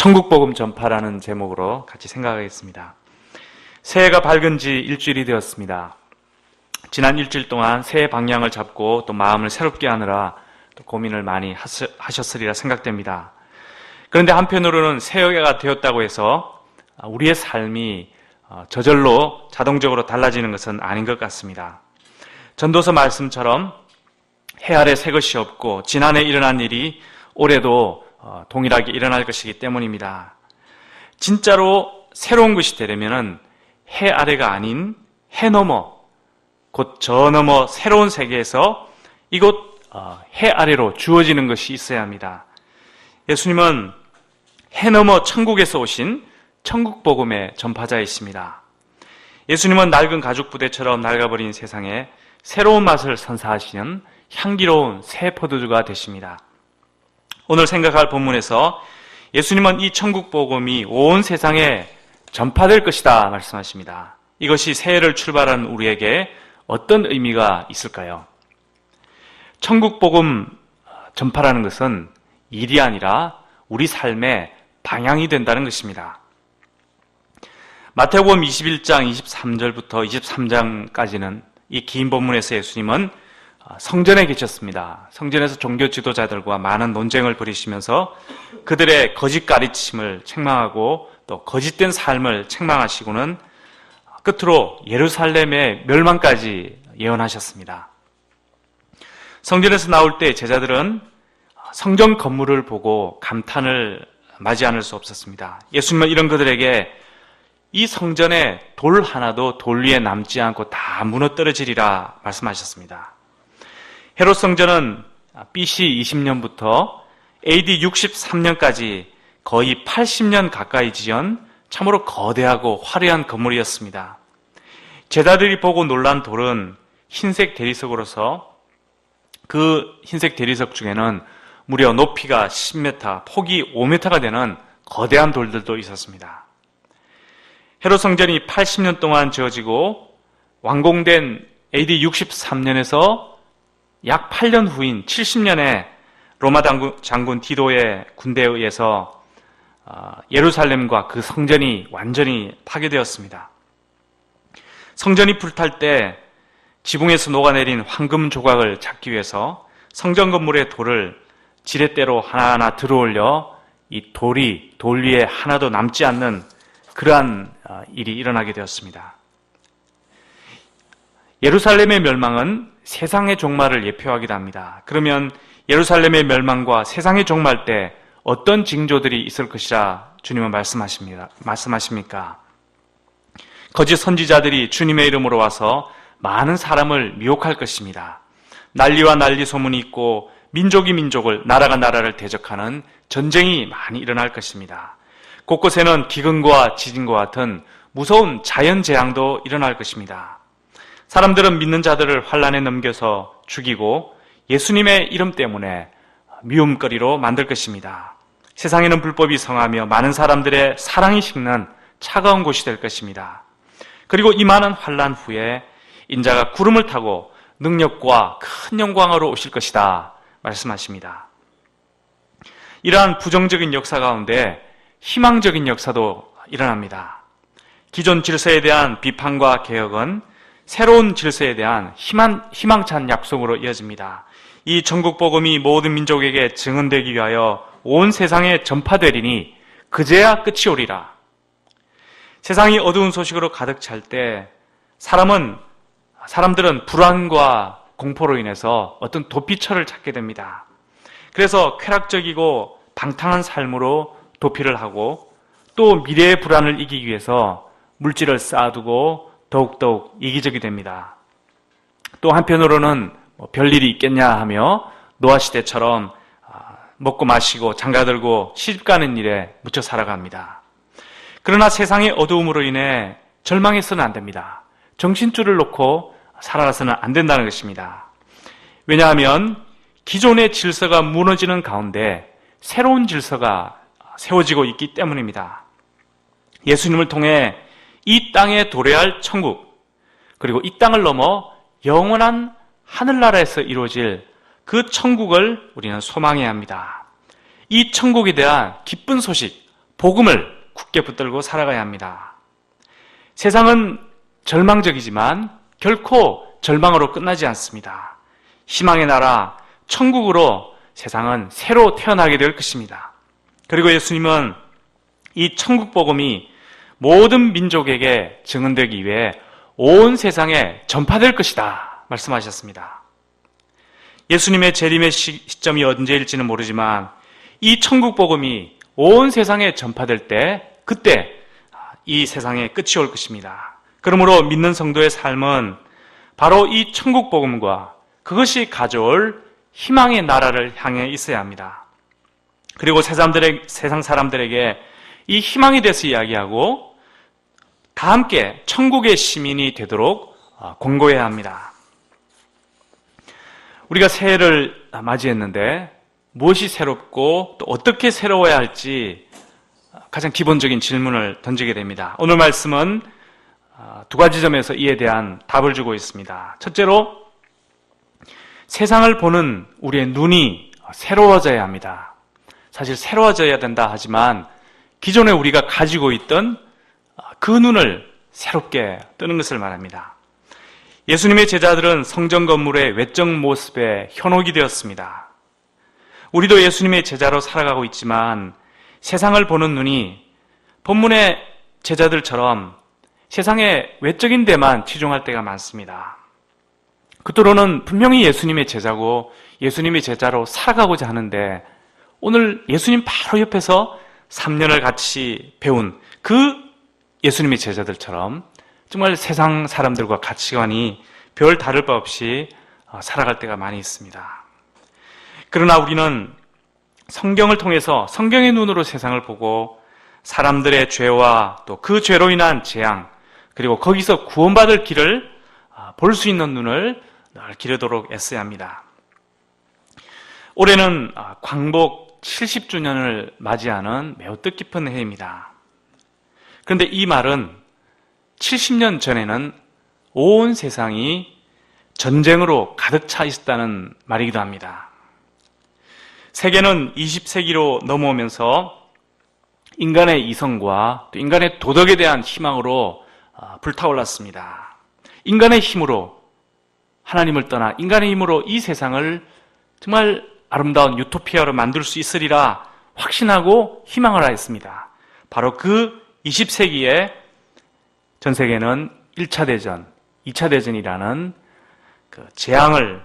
천국복음 전파라는 제목으로 같이 생각하겠습니다. 새해가 밝은 지 일주일이 되었습니다. 지난 일주일 동안 새해 방향을 잡고 또 마음을 새롭게 하느라 또 고민을 많이 하셨으리라 생각됩니다. 그런데 한편으로는 새해가 되었다고 해서 우리의 삶이 저절로 자동적으로 달라지는 것은 아닌 것 같습니다. 전도서 말씀처럼 해 아래 새 것이 없고 지난해 일어난 일이 올해도 동일하게 일어날 것이기 때문입니다. 진짜로 새로운 것이 되려면 해 아래가 아닌 해 너머, 곧 저 너머 새로운 세계에서 이곳 해 아래로 주어지는 것이 있어야 합니다. 예수님은 해 너머 천국에서 오신 천국복음의 전파자이십니다. 예수님은 낡은 가죽 부대처럼 낡아버린 세상에 새로운 맛을 선사하시는 향기로운 새 포도주가 되십니다. 오늘 생각할 본문에서 예수님은 이 천국복음이 온 세상에 전파될 것이다 말씀하십니다. 이것이 새해를 출발하는 우리에게 어떤 의미가 있을까요? 천국복음 전파라는 것은 일이 아니라 우리 삶의 방향이 된다는 것입니다. 마태복음 21장 23절부터 23장까지는 이 긴 본문에서 예수님은 성전에 계셨습니다. 성전에서 종교 지도자들과 많은 논쟁을 벌이시면서 그들의 거짓 가르침을 책망하고 또 거짓된 삶을 책망하시고는 끝으로 예루살렘의 멸망까지 예언하셨습니다. 성전에서 나올 때 제자들은 성전 건물을 보고 감탄을 마지 않을 수 없었습니다. 예수님은 이런 그들에게 이 성전에 돌 하나도 돌 위에 남지 않고 다 무너뜨려지리라 말씀하셨습니다. 헤롯 성전은 BC 20년부터 AD 63년까지 거의 80년 가까이 지은 참으로 거대하고 화려한 건물이었습니다. 제자들이 보고 놀란 돌은 흰색 대리석으로서 그 흰색 대리석 중에는 무려 높이가 10m, 폭이 5m가 되는 거대한 돌들도 있었습니다. 헤롯 성전이 80년 동안 지어지고 완공된 AD 63년에서 약 8년 후인 70년에 로마 장군 디도의 군대에 의해서 예루살렘과 그 성전이 완전히 파괴되었습니다. 성전이 불탈 때 지붕에서 녹아내린 황금 조각을 찾기 위해서 성전 건물의 돌을 지렛대로 하나하나 들어올려 이 돌이 돌 위에 하나도 남지 않는 그러한 일이 일어나게 되었습니다. 예루살렘의 멸망은 세상의 종말을 예표하기도 합니다. 그러면 예루살렘의 멸망과 세상의 종말 때 어떤 징조들이 있을 것이라 주님은 말씀하십니까? 거짓 선지자들이 주님의 이름으로 와서 많은 사람을 미혹할 것입니다. 난리와 난리 소문이 있고 민족이 민족을, 나라가 나라를 대적하는 전쟁이 많이 일어날 것입니다. 곳곳에는 기근과 지진과 같은 무서운 자연재앙도 일어날 것입니다. 사람들은 믿는 자들을 환난에 넘겨서 죽이고 예수님의 이름 때문에 미움거리로 만들 것입니다. 세상에는 불법이 성하며 많은 사람들의 사랑이 식는 차가운 곳이 될 것입니다. 그리고 이 많은 환난 후에 인자가 구름을 타고 능력과 큰 영광으로 오실 것이다 말씀하십니다. 이러한 부정적인 역사 가운데 희망적인 역사도 일어납니다. 기존 질서에 대한 비판과 개혁은 새로운 질서에 대한 희망찬 약속으로 이어집니다. 이 천국복음이 모든 민족에게 증언되기 위하여 온 세상에 전파되리니 그제야 끝이 오리라. 세상이 어두운 소식으로 가득 찰 때 사람들은 불안과 공포로 인해서 어떤 도피처를 찾게 됩니다. 그래서 쾌락적이고 방탕한 삶으로 도피를 하고 또 미래의 불안을 이기기 위해서 물질을 쌓아두고 더욱더욱 이기적이 됩니다. 또 한편으로는 별일이 있겠냐 하며 노아시대처럼 먹고 마시고 장가들고 시집가는 일에 묻혀 살아갑니다. 그러나 세상의 어두움으로 인해 절망해서는 안 됩니다. 정신줄을 놓고 살아가서는 안 된다는 것입니다. 왜냐하면 기존의 질서가 무너지는 가운데 새로운 질서가 세워지고 있기 때문입니다. 예수님을 통해 이 땅에 도래할 천국, 그리고 이 땅을 넘어 영원한 하늘나라에서 이루어질 그 천국을 우리는 소망해야 합니다. 이 천국에 대한 기쁜 소식, 복음을 굳게 붙들고 살아가야 합니다. 세상은 절망적이지만 결코 절망으로 끝나지 않습니다. 희망의 나라, 천국으로 세상은 새로 태어나게 될 것입니다. 그리고 예수님은 이 천국 복음이 모든 민족에게 증언되기 위해 온 세상에 전파될 것이다 말씀하셨습니다. 예수님의 재림의 시점이 언제일지는 모르지만 이 천국 복음이 온 세상에 전파될 때 그때 이 세상에 끝이 올 것입니다. 그러므로 믿는 성도의 삶은 바로 이 천국 복음과 그것이 가져올 희망의 나라를 향해 있어야 합니다. 그리고 세상 사람들에게 이 희망에 대해서 이야기하고 다 함께 천국의 시민이 되도록 권고해야 합니다. 우리가 새해를 맞이했는데 무엇이 새롭고 또 어떻게 새로워야 할지 가장 기본적인 질문을 던지게 됩니다. 오늘 말씀은 두 가지 점에서 이에 대한 답을 주고 있습니다. 첫째로 세상을 보는 우리의 눈이 새로워져야 합니다. 사실 새로워져야 된다 하지만 기존에 우리가 가지고 있던 그 눈을 새롭게 뜨는 것을 말합니다. 예수님의 제자들은 성전 건물의 외적 모습에 현혹이 되었습니다. 우리도 예수님의 제자로 살아가고 있지만 세상을 보는 눈이 본문의 제자들처럼 세상의 외적인 데만 치중할 때가 많습니다. 그토록은 분명히 예수님의 제자고 예수님의 제자로 살아가고자 하는데 오늘 예수님 바로 옆에서 3년을 같이 배운 그 예수님의 제자들처럼 정말 세상 사람들과 가치관이 별 다를 바 없이 살아갈 때가 많이 있습니다. 그러나 우리는 성경을 통해서 성경의 눈으로 세상을 보고 사람들의 죄와 또 그 죄로 인한 재앙 그리고 거기서 구원받을 길을 볼 수 있는 눈을 늘 기르도록 애써야 합니다. 올해는 광복 70주년을 맞이하는 매우 뜻깊은 해입니다. 그런데 이 말은 70년 전에는 온 세상이 전쟁으로 가득 차 있었다는 말이기도 합니다. 세계는 20세기로 넘어오면서 인간의 이성과 또 인간의 도덕에 대한 희망으로 불타올랐습니다. 인간의 힘으로 하나님을 떠나 인간의 힘으로 이 세상을 정말 아름다운 유토피아로 만들 수 있으리라 확신하고 희망을 하였습니다. 바로 그 20세기에 전 세계는 1차 대전, 2차 대전이라는 그 재앙을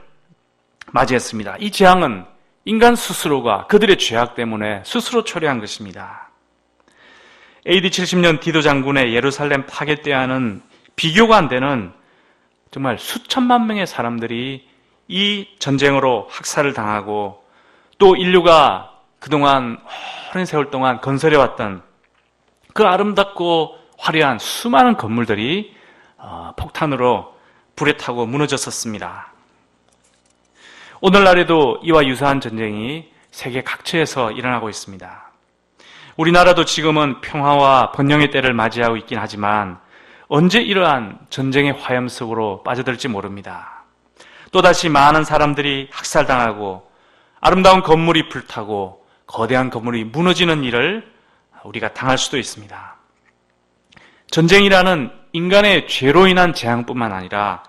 맞이했습니다. 이 재앙은 인간 스스로가 그들의 죄악 때문에 스스로 초래한 것입니다. AD 70년 디도 장군의 예루살렘 파괴 때와는 비교가 안 되는 정말 수천만 명의 사람들이 이 전쟁으로 학살을 당하고 또 인류가 그동안 오랜 세월 동안 건설해왔던 그 아름답고 화려한 수많은 건물들이 폭탄으로 불에 타고 무너졌었습니다. 오늘날에도 이와 유사한 전쟁이 세계 각처에서 일어나고 있습니다. 우리나라도 지금은 평화와 번영의 때를 맞이하고 있긴 하지만 언제 이러한 전쟁의 화염 속으로 빠져들지 모릅니다. 또다시 많은 사람들이 학살당하고 아름다운 건물이 불타고 거대한 건물이 무너지는 일을 우리가 당할 수도 있습니다. 전쟁이라는 인간의 죄로 인한 재앙뿐만 아니라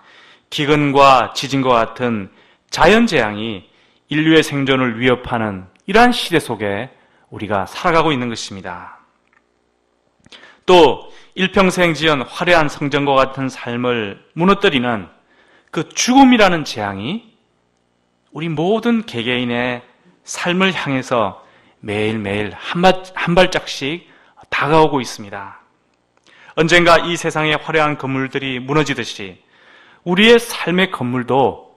기근과 지진과 같은 자연재앙이 인류의 생존을 위협하는 이러한 시대 속에 우리가 살아가고 있는 것입니다. 또 일평생 지은 화려한 성전과 같은 삶을 무너뜨리는 그 죽음이라는 재앙이 우리 모든 개개인의 삶을 향해서 매일매일 한 발짝씩 다가오고 있습니다. 언젠가 이 세상의 화려한 건물들이 무너지듯이 우리의 삶의 건물도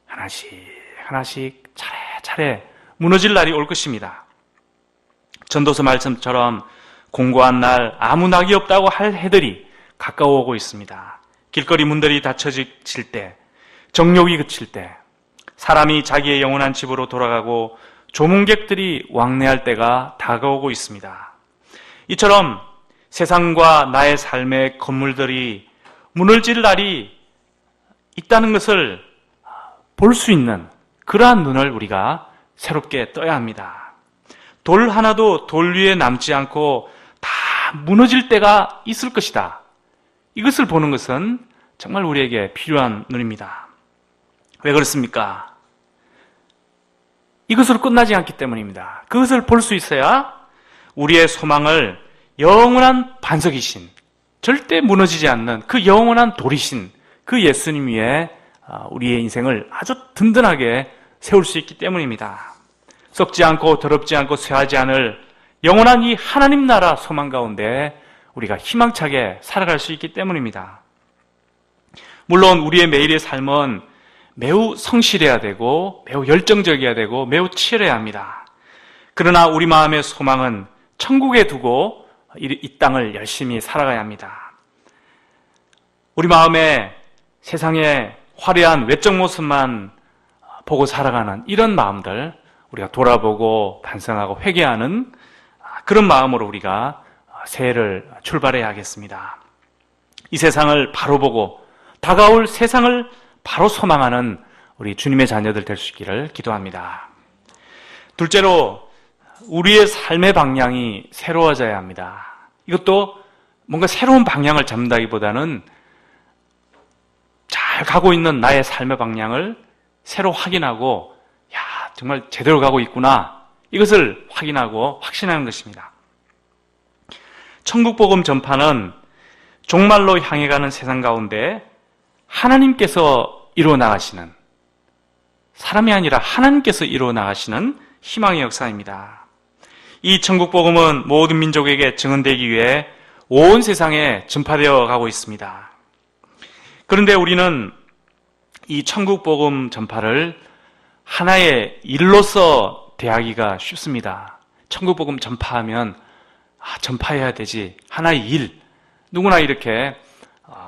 하나씩 차례차례 무너질 날이 올 것입니다. 전도서 말씀처럼 공고한 날 아무 낙이 없다고 할 해들이 가까워오고 있습니다. 길거리 문들이 닫혀질 때, 정욕이 그칠 때, 사람이 자기의 영원한 집으로 돌아가고 조문객들이 왕래할 때가 다가오고 있습니다. 이처럼 세상과 나의 삶의 건물들이 무너질 날이 있다는 것을 볼 수 있는 그러한 눈을 우리가 새롭게 떠야 합니다. 돌 하나도 돌 위에 남지 않고 다 무너질 때가 있을 것이다. 이것을 보는 것은 정말 우리에게 필요한 눈입니다. 왜 그렇습니까? 이것으로 끝나지 않기 때문입니다. 그것을 볼 수 있어야 우리의 소망을 영원한 반석이신, 절대 무너지지 않는 그 영원한 돌이신 그 예수님 위에 우리의 인생을 아주 든든하게 세울 수 있기 때문입니다. 썩지 않고 더럽지 않고 쇠하지 않을 영원한 이 하나님 나라 소망 가운데 우리가 희망차게 살아갈 수 있기 때문입니다. 물론 우리의 매일의 삶은 매우 성실해야 되고 매우 열정적이어야 되고 매우 치열해야 합니다. 그러나 우리 마음의 소망은 천국에 두고 이 땅을 열심히 살아가야 합니다. 우리 마음에 세상의 화려한 외적 모습만 보고 살아가는 이런 마음들 우리가 돌아보고 반성하고 회개하는 그런 마음으로 우리가 새해를 출발해야 하겠습니다. 이 세상을 바로 보고 다가올 세상을 바로 소망하는 우리 주님의 자녀들 될 수 있기를 기도합니다. 둘째로 우리의 삶의 방향이 새로워져야 합니다. 이것도 뭔가 새로운 방향을 잡는다기보다는 잘 가고 있는 나의 삶의 방향을 새로 확인하고 정말 제대로 가고 있구나, 이것을 확인하고 확신하는 것입니다. 천국복음 전파는 종말로 향해 가는 세상 가운데 하나님께서 이루어 나가시는, 사람이 아니라 하나님께서 이루어 나가시는 희망의 역사입니다. 이 천국복음은 모든 민족에게 증언되기 위해 온 세상에 전파되어 가고 있습니다. 그런데 우리는 이 천국복음 전파를 하나의 일로서 대하기가 쉽습니다. 천국복음 전파하면 전파해야 되지, 하나의 일, 누구나 이렇게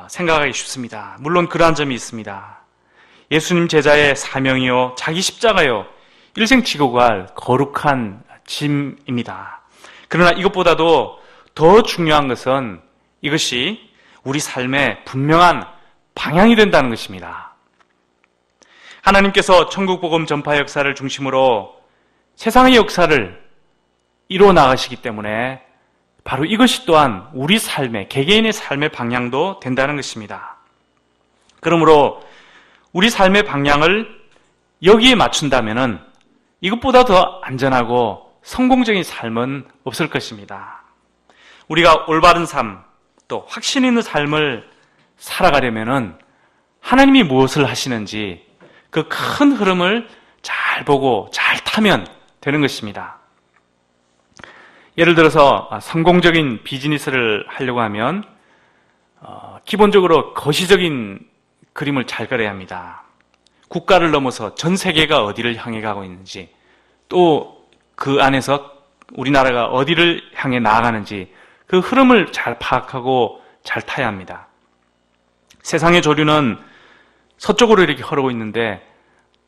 생각하기 쉽습니다. 물론 그러한 점이 있습니다. 예수님 제자의 사명이요, 자기 십자가요, 일생 지고 갈 거룩한 짐입니다. 그러나 이것보다도 더 중요한 것은 이것이 우리 삶의 분명한 방향이 된다는 것입니다. 하나님께서 천국복음 전파 역사를 중심으로 세상의 역사를 이루어 나가시기 때문에 바로 이것이 또한 우리 삶의, 개개인의 삶의 방향도 된다는 것입니다. 그러므로 우리 삶의 방향을 여기에 맞춘다면은 이것보다 더 안전하고 성공적인 삶은 없을 것입니다. 우리가 올바른 삶, 또 확신 있는 삶을 살아가려면은 하나님이 무엇을 하시는지 그 큰 흐름을 잘 보고 잘 타면 되는 것입니다. 예를 들어서 성공적인 비즈니스를 하려고 하면 기본적으로 거시적인 그림을 잘 그려야 합니다. 국가를 넘어서 전 세계가 어디를 향해 가고 있는지, 또 그 안에서 우리나라가 어디를 향해 나아가는지 그 흐름을 잘 파악하고 잘 타야 합니다. 세상의 조류는 서쪽으로 이렇게 흐르고 있는데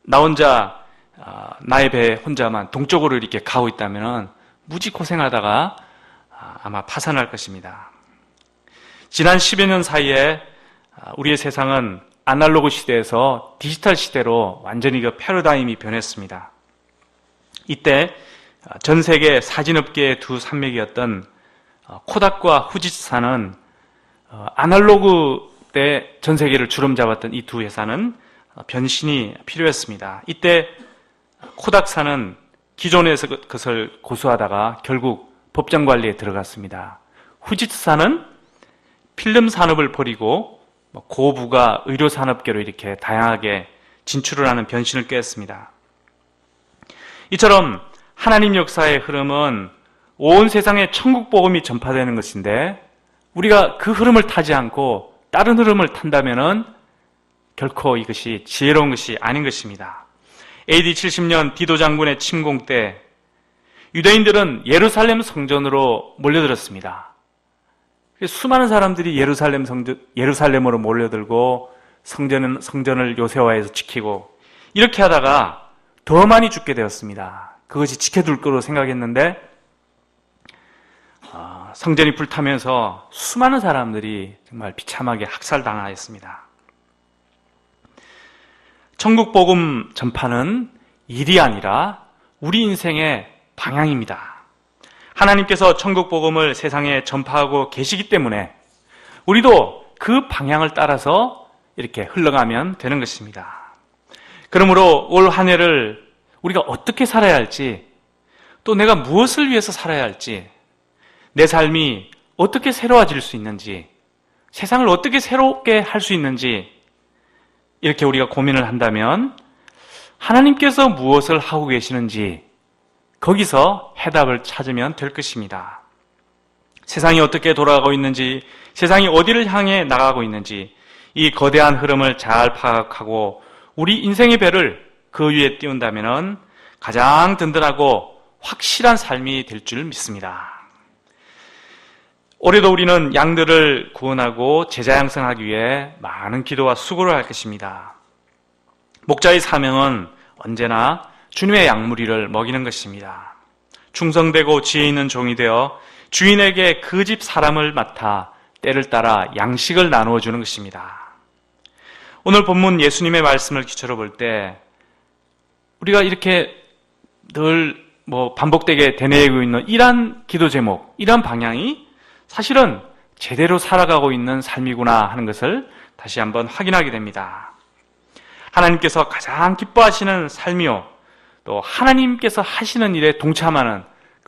나 혼자 나의 배 혼자만 동쪽으로 이렇게 가고 있다면 무지 고생하다가 아마 파산할 것입니다. 지난 10여 년 사이에 우리의 세상은 아날로그 시대에서 디지털 시대로 완전히 그 패러다임이 변했습니다. 이때 전 세계 사진업계의 두 산맥이었던 코닥과 후지츠사는 아날로그 때 전 세계를 주름잡았던 이 두 회사는 변신이 필요했습니다. 이때 코닥사는 기존에서 그것을 고수하다가 결국 법정 관리에 들어갔습니다. 후지츠사는 필름 산업을 버리고 고부가 의료 산업계로 이렇게 다양하게 진출을 하는 변신을 꾀했습니다. 이처럼 하나님 역사의 흐름은 온 세상에 천국 복음이 전파되는 것인데 우리가 그 흐름을 타지 않고 다른 흐름을 탄다면은 결코 이것이 지혜로운 것이 아닌 것입니다. AD 70년 디도 장군의 침공 때 유대인들은 예루살렘 성전으로 몰려들었습니다. 수많은 사람들이 예루살렘으로 몰려들고 성전을 요새화해서 지키고 이렇게 하다가 더 많이 죽게 되었습니다. 그것이 지켜둘 거로 생각했는데 성전이 불타면서 수많은 사람들이 정말 비참하게 학살당하였습니다. 천국 복음 전파는 일이 아니라 우리 인생의 방향입니다. 하나님께서 천국 복음을 세상에 전파하고 계시기 때문에 우리도 그 방향을 따라서 이렇게 흘러가면 되는 것입니다. 그러므로 올 한 해를 우리가 어떻게 살아야 할지, 또 내가 무엇을 위해서 살아야 할지, 내 삶이 어떻게 새로워질 수 있는지, 세상을 어떻게 새롭게 할 수 있는지 이렇게 우리가 고민을 한다면 하나님께서 무엇을 하고 계시는지 거기서 해답을 찾으면 될 것입니다. 세상이 어떻게 돌아가고 있는지, 세상이 어디를 향해 나가고 있는지 이 거대한 흐름을 잘 파악하고 우리 인생의 배를 그 위에 띄운다면 가장 든든하고 확실한 삶이 될 줄 믿습니다. 올해도 우리는 양들을 구원하고 제자 양성하기 위해 많은 기도와 수고를 할 것입니다. 목자의 사명은 언제나 주님의 양무리를 먹이는 것입니다. 충성되고 지혜 있는 종이 되어 주인에게 그 집 사람을 맡아 때를 따라 양식을 나누어 주는 것입니다. 오늘 본문 예수님의 말씀을 기초로 볼 때 우리가 이렇게 늘 반복되게 되뇌이고 있는 이러한 기도 제목, 이러한 방향이 사실은 제대로 살아가고 있는 삶이구나 하는 것을 다시 한번 확인하게 됩니다. 하나님께서 가장 기뻐하시는 삶이요, 또 하나님께서 하시는 일에 동참하는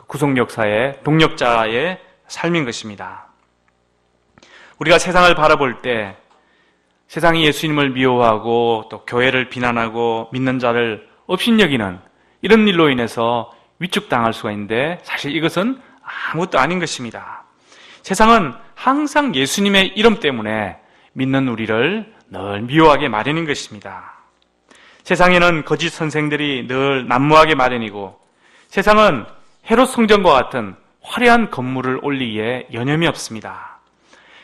구속 역사의 동력자의 삶인 것입니다. 우리가 세상을 바라볼 때 세상이 예수님을 미워하고 또 교회를 비난하고 믿는 자를 업신여기는 이런 일로 인해서 위축당할 수가 있는데 사실 이것은 아무것도 아닌 것입니다. 세상은 항상 예수님의 이름 때문에 믿는 우리를 늘 미워하게 마련인 것입니다. 세상에는 거짓 선생들이 늘 난무하게 마련이고 세상은 헤롯 성전과 같은 화려한 건물을 올리기에 여념이 없습니다.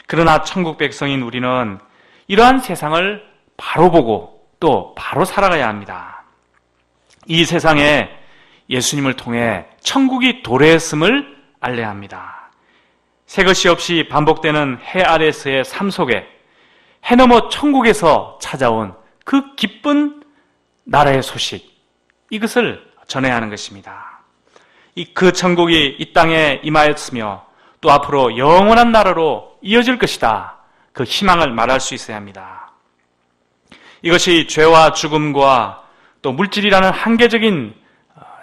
그러나 천국 백성인 우리는 이러한 세상을 바로 보고 또 바로 살아가야 합니다. 이 세상에 예수님을 통해 천국이 도래했음을 알려야 합니다. 새 것이 없이 반복되는 해 아래서의 삶 속에 해 너머 천국에서 찾아온 그 기쁜 나라의 소식, 이것을 전해야 하는 것입니다. 그 천국이 이 땅에 임하였으며 또 앞으로 영원한 나라로 이어질 것이다, 그 희망을 말할 수 있어야 합니다. 이것이 죄와 죽음과 또 물질이라는 한계적인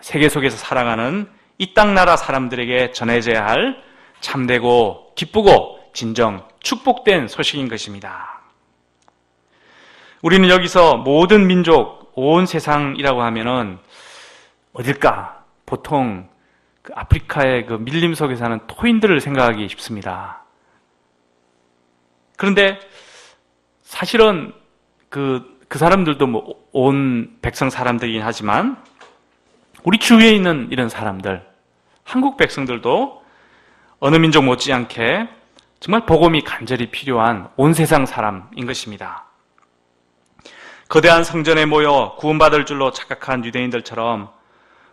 세계 속에서 살아가는 이 땅 나라 사람들에게 전해져야 할 참되고 기쁘고 진정 축복된 소식인 것입니다. 우리는 여기서 모든 민족, 온 세상이라고 하면은 어딜까? 보통 그 아프리카의 그 밀림 속에 사는 토인들을 생각하기 쉽습니다. 그런데 사실은 그 사람들도 온 백성 사람들이긴 하지만 우리 주위에 있는 이런 사람들, 한국 백성들도 어느 민족 못지않게 정말 복음이 간절히 필요한 온 세상 사람인 것입니다. 거대한 성전에 모여 구원받을 줄로 착각한 유대인들처럼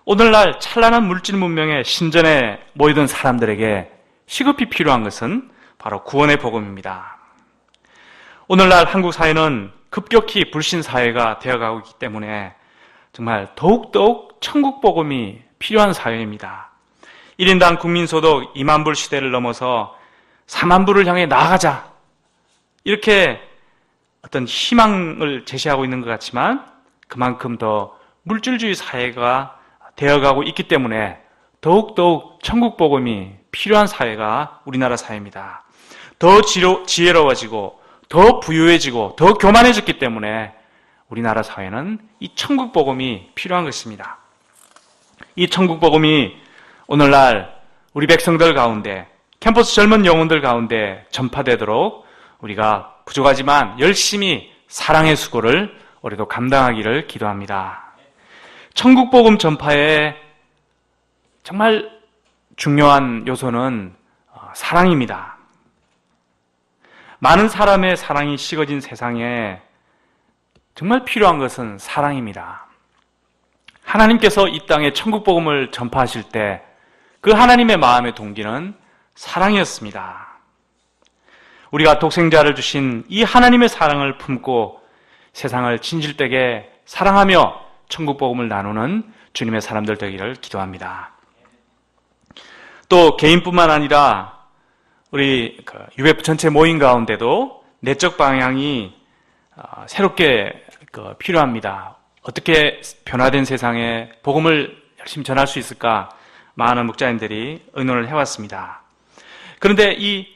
오늘날 찬란한 물질 문명의 신전에 모이던 사람들에게 시급히 필요한 것은 바로 구원의 복음입니다. 오늘날 한국 사회는 급격히 불신 사회가 되어가고 있기 때문에 정말 더욱더욱 천국 복음이 필요한 사회입니다. 1인당 국민소득 2만 불 시대를 넘어서 4만 불을 향해 나아가자, 이렇게 어떤 희망을 제시하고 있는 것 같지만 그만큼 더 물질주의 사회가 되어가고 있기 때문에 더욱더욱 천국 복음이 필요한 사회가 우리나라 사회입니다. 더 지혜로워지고 더 부유해지고 더 교만해졌기 때문에 우리나라 사회는 이 천국 복음이 필요한 것입니다. 이 천국 복음이 오늘날 우리 백성들 가운데, 캠퍼스 젊은 영혼들 가운데 전파되도록 우리가 부족하지만 열심히 사랑의 수고를 우리도 감당하기를 기도합니다. 천국 복음 전파의 정말 중요한 요소는 사랑입니다. 많은 사람의 사랑이 식어진 세상에 정말 필요한 것은 사랑입니다. 하나님께서 이 땅에 천국 복음을 전파하실 때 그 하나님의 마음의 동기는 사랑이었습니다. 우리가 독생자를 주신 이 하나님의 사랑을 품고 세상을 진실되게 사랑하며 천국 복음을 나누는 주님의 사람들 되기를 기도합니다. 또 개인뿐만 아니라 우리 UF 전체 모임 가운데도 내적 방향이 새롭게 필요합니다. 어떻게 변화된 세상에 복음을 열심히 전할 수 있을까? 많은 목자님들이 의논을 해왔습니다. 그런데 이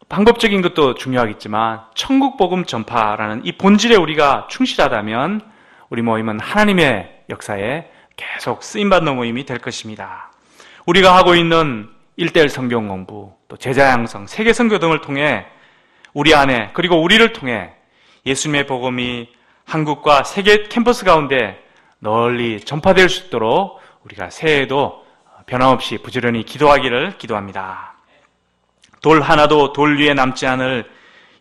방법적인 것도 중요하겠지만 천국 복음 전파라는 이 본질에 우리가 충실하다면 우리 모임은 하나님의 역사에 계속 쓰임받는 모임이 될 것입니다. 우리가 하고 있는 1:1 성경 공부, 또 제자 양성, 세계 선교 등을 통해 우리 안에 그리고 우리를 통해 예수님의 복음이 한국과 세계 캠퍼스 가운데 널리 전파될 수 있도록 우리가 새해에도 변함없이 부지런히 기도하기를 기도합니다. 돌 하나도 돌 위에 남지 않을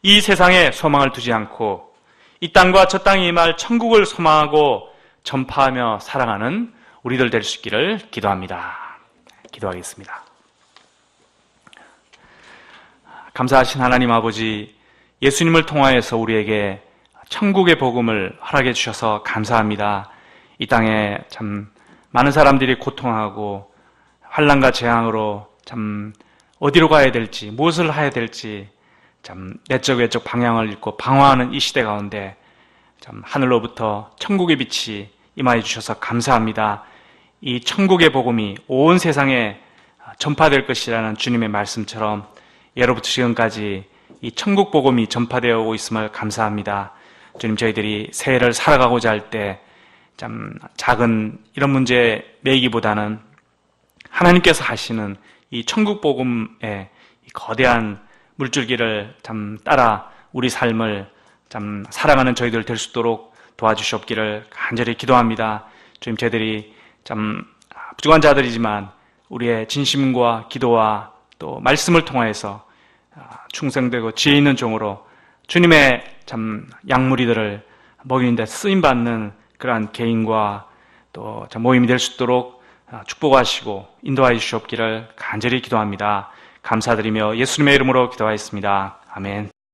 이 세상에 소망을 두지 않고 이 땅과 저 땅에 임할 천국을 소망하고 전파하며 살아가는 우리들 될 수 있기를 기도합니다. 기도하겠습니다. 감사하신 하나님 아버지, 예수님을 통하여서 우리에게 천국의 복음을 허락해 주셔서 감사합니다. 이 땅에 참 많은 사람들이 고통하고 환난과 재앙으로 참 어디로 가야 될지, 무엇을 해야 될지 참 내적 외적 방향을 잃고 방황하는 이 시대 가운데 참 하늘로부터 천국의 빛이 임하여 주셔서 감사합니다. 이 천국의 복음이 온 세상에 전파될 것이라는 주님의 말씀처럼 예로부터 지금까지 이 천국 복음이 전파되어 오고 있음을 감사합니다. 주님, 저희들이 새해를 살아가고자 할 때 참 작은 이런 문제에 매이기보다는 하나님께서 하시는 이 천국 복음의 이 거대한 물줄기를 참 따라 우리 삶을 참 살아가는 저희들 될 수 있도록 도와주시옵기를 간절히 기도합니다. 주님, 저희들이 참 부족한 자들이지만 우리의 진심과 기도와 또 말씀을 통하여서 충성되고 지혜 있는 종으로 주님의 참 양무리들을 먹이는 데 쓰임받는 그러한 개인과 또 모임이 될 수 있도록 축복하시고 인도하여 주시옵기를 간절히 기도합니다. 감사드리며 예수님의 이름으로 기도하였습니다. 아멘.